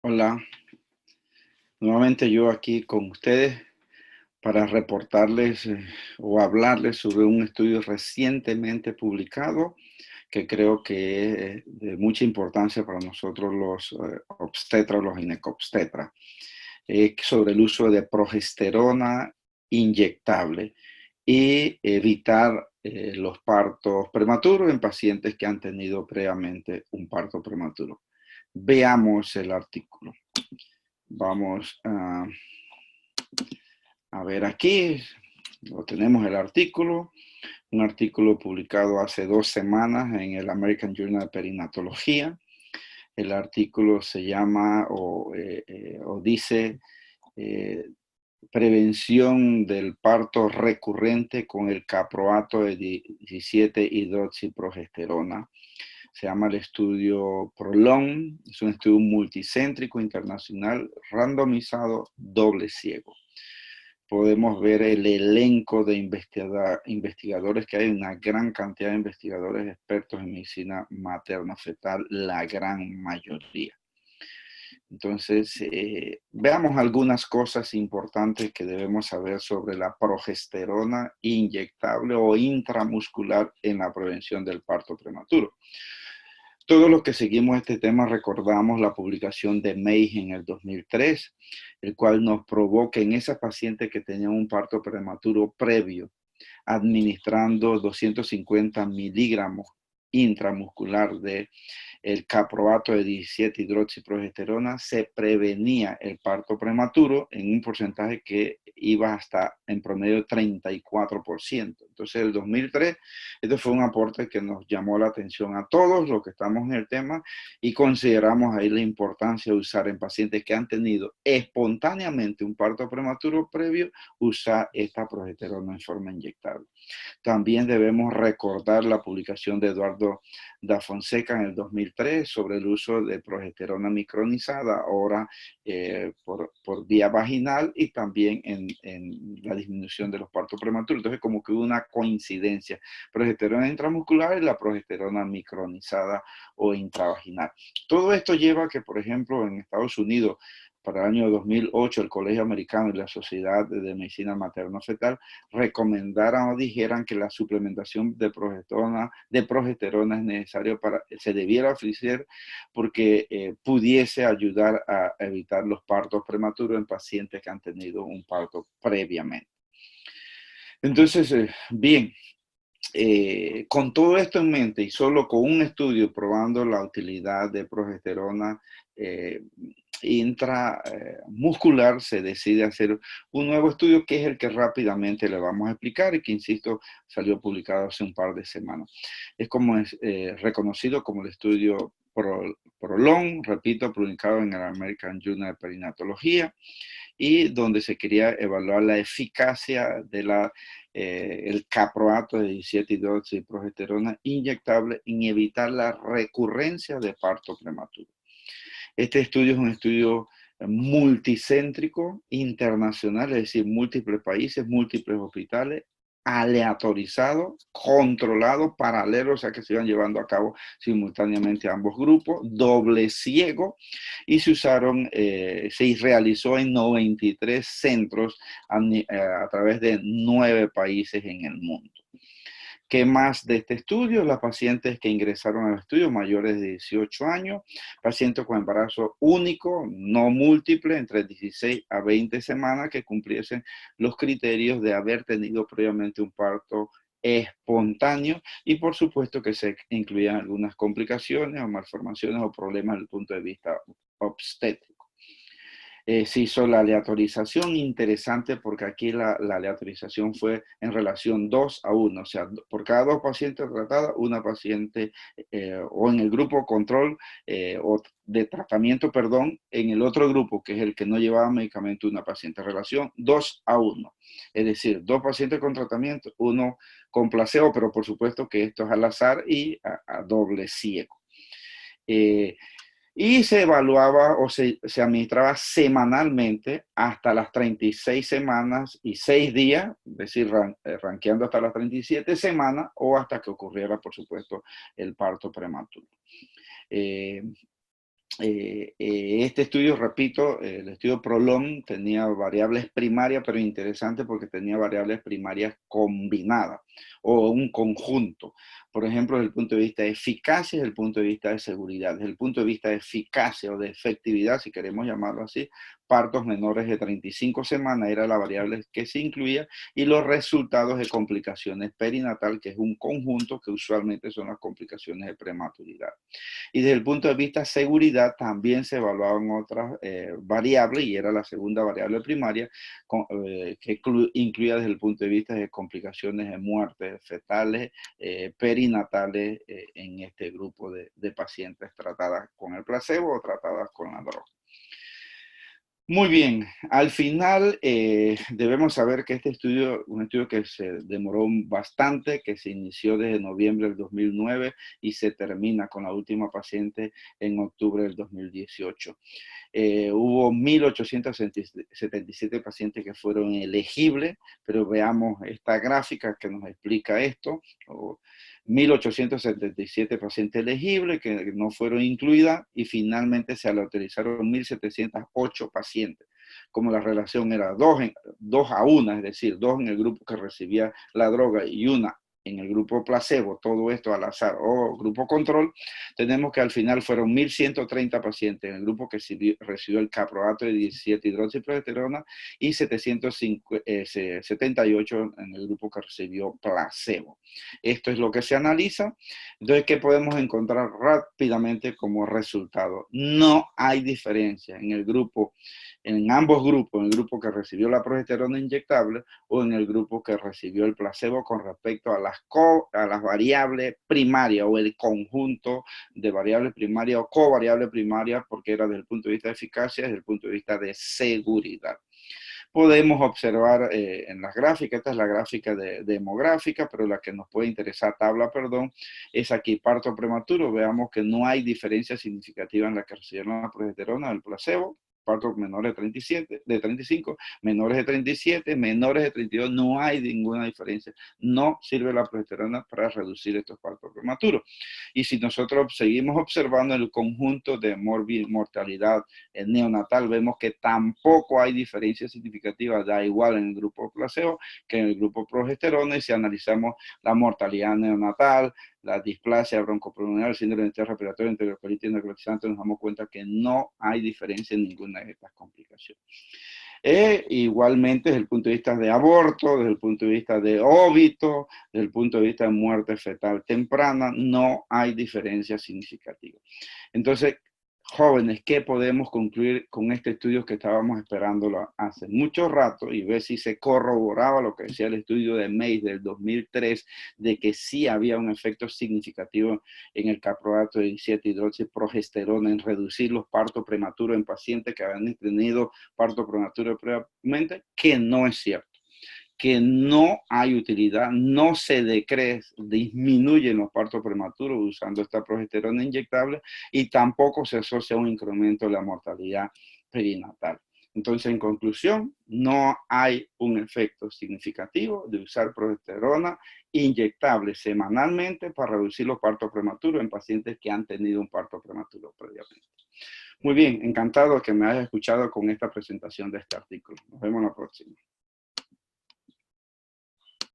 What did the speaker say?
Hola, nuevamente yo aquí con ustedes para reportarles o hablarles sobre un estudio recientemente publicado que creo que es de mucha importancia para nosotros los obstetras, los ginecobstetras, sobre el uso de progesterona inyectable y evitar los partos prematuros en pacientes que han tenido previamente un parto prematuro. Veamos el artículo. Vamos a ver aquí, lo tenemos el artículo, un artículo publicado hace 2 semanas en el American Journal de Perinatología. El artículo se llama o dice prevención del parto recurrente con el caproato de 17 hidroxiprogesterona. Se llama el estudio PROLONG, es un estudio multicéntrico internacional randomizado doble ciego. Podemos ver el elenco de investigadores que hay, una gran cantidad de investigadores expertos en medicina materno-fetal, la gran mayoría. Entonces, veamos algunas cosas importantes que debemos saber sobre la progesterona inyectable o intramuscular en la prevención del parto prematuro. Todos los que seguimos este tema recordamos la publicación de May en el 2003, el cual nos probó que en esas pacientes que tenían un parto prematuro previo, administrando 250 miligramos intramuscular de el caproato de 17 hidroxiprogesterona, se prevenía el parto prematuro en un porcentaje que iba hasta en promedio 34%. Entonces, en el 2003, esto fue un aporte que nos llamó la atención a todos los que estamos en el tema y consideramos ahí la importancia de usar en pacientes que han tenido espontáneamente un parto prematuro previo, usar esta progesterona en forma inyectable. También debemos recordar la publicación de Eduardo da Fonseca en el 2003 sobre el uso de progesterona micronizada, ahora por vía vaginal y también en la disminución de los partos prematuros. Entonces, como que hubo una coincidencia, progesterona intramuscular y la progesterona micronizada o intravaginal. Todo esto lleva a que, por ejemplo, en Estados Unidos, para el año 2008, el Colegio Americano y la Sociedad de Medicina Materno-Fetal recomendaran o dijeran que la suplementación de progesterona es necesario se debiera ofrecer porque pudiese ayudar a evitar los partos prematuros en pacientes que han tenido un parto previamente. Entonces, bien, con todo esto en mente y solo con un estudio probando la utilidad de progesterona intramuscular, se decide hacer un nuevo estudio que es el que rápidamente le vamos a explicar y que, insisto, salió publicado hace un par de semanas. Es como reconocido como el estudio PROLONG, repito, publicado en el American Journal de Perinatología, y donde se quería evaluar la eficacia de el caproato de 17-hidroxiprogesterona inyectable en evitar la recurrencia de parto prematuro. Este estudio es un estudio multicéntrico, internacional, es decir, múltiples países, múltiples hospitales, aleatorizado, controlado, paralelo, o sea que se iban llevando a cabo simultáneamente ambos grupos, doble ciego, y se realizó en 93 centros a través de 9 países en el mundo. ¿Qué más de este estudio? Las pacientes que ingresaron al estudio mayores de 18 años, pacientes con embarazo único, no múltiple, entre 16 a 20 semanas, que cumpliesen los criterios de haber tenido previamente un parto espontáneo y por supuesto que se incluían algunas complicaciones o malformaciones o problemas desde el punto de vista obstétrico. Se hizo la aleatorización, interesante porque aquí la aleatorización fue en relación 2 a 1, o sea, por cada 2 pacientes tratadas, una paciente o en el grupo control o de tratamiento, perdón, en el otro grupo, que es el que no llevaba medicamento, una paciente. Relación 2 a 1, es decir, 2 pacientes con tratamiento, 1 con placebo, pero por supuesto que esto es al azar y a doble ciego. Y se evaluaba o se administraba semanalmente hasta las 36 semanas y 6 días, es decir, rankeando hasta las 37 semanas o hasta que ocurriera, por supuesto, el parto prematuro. Este estudio, repito, el estudio PROLONG tenía variables primarias, pero interesante porque tenía variables primarias combinadas o un conjunto. Por ejemplo, desde el punto de vista de eficacia y desde el punto de vista de seguridad. Desde el punto de vista de eficacia o de efectividad, si queremos llamarlo así, partos menores de 35 semanas era la variable que se incluía, y los resultados de complicaciones perinatal, que es un conjunto que usualmente son las complicaciones de prematuridad. Y desde el punto de vista de seguridad también se evaluaban otras variables, y era la segunda variable primaria que incluía desde el punto de vista de complicaciones de muertes fetales, perinatales en este grupo de pacientes tratadas con el placebo o tratadas con la droga. Muy bien, al final debemos saber que este estudio, un estudio que se demoró bastante, que se inició desde noviembre del 2009 y se termina con la última paciente en octubre del 2018. Hubo 1.877 pacientes que fueron elegibles, pero veamos esta gráfica que nos explica esto. 1.877 pacientes elegibles que no fueron incluidas, y finalmente se autorizaron 1.708 pacientes. Como la relación era 2 a 1, es decir, 2 en el grupo que recibía la droga y 1 en el grupo placebo, todo esto al azar, o grupo control, tenemos que al final fueron 1.130 pacientes en el grupo que recibió el caproato de 17 hidroxiprogesterona y 778 en el grupo que recibió placebo. Esto es lo que se analiza. Entonces, ¿qué podemos encontrar rápidamente como resultado? No hay diferencia en el grupo, en ambos grupos, en el grupo que recibió la progesterona inyectable o en el grupo que recibió el placebo, con respecto a las variables primarias o el conjunto de variables primarias o covariables primarias, porque era desde el punto de vista de eficacia, desde el punto de vista de seguridad. Podemos observar en las gráficas, esta es la gráfica demográfica, pero la que nos puede interesar, tabla, perdón, es aquí, parto prematuro. Veamos que no hay diferencia significativa en la que recibieron la progesterona del placebo. Partos menores de 37, de 35, menores de 37, menores de 32, no hay ninguna diferencia. No sirve la progesterona para reducir estos partos prematuros. Y si nosotros seguimos observando el conjunto de mortalidad neonatal, vemos que tampoco hay diferencia significativa, da igual en el grupo placebo que en el grupo progesterona. Y si analizamos la mortalidad neonatal, la displasia broncopulmonar, el síndrome de estrés respiratorio, enterocolitis necrotizante, nos damos cuenta que no hay diferencia en ninguna de estas complicaciones. Igualmente, desde el punto de vista de aborto, desde el punto de vista de óbito, desde el punto de vista de muerte fetal temprana, no hay diferencia significativa. Entonces, jóvenes, ¿qué podemos concluir con este estudio que estábamos esperándolo hace mucho rato, y ver si se corroboraba lo que decía el estudio de Mays del 2003, de que sí había un efecto significativo en el caproato de 17 hidroxiprogesterona en reducir los partos prematuros en pacientes que habían tenido parto prematuro previamente? Que no es cierto, que no hay utilidad, no se disminuyen los partos prematuros usando esta progesterona inyectable, y tampoco se asocia a un incremento de la mortalidad perinatal. Entonces, en conclusión, no hay un efecto significativo de usar progesterona inyectable semanalmente para reducir los partos prematuros en pacientes que han tenido un parto prematuro previamente. Muy bien, encantado que me hayas escuchado con esta presentación de este artículo. Nos vemos la próxima.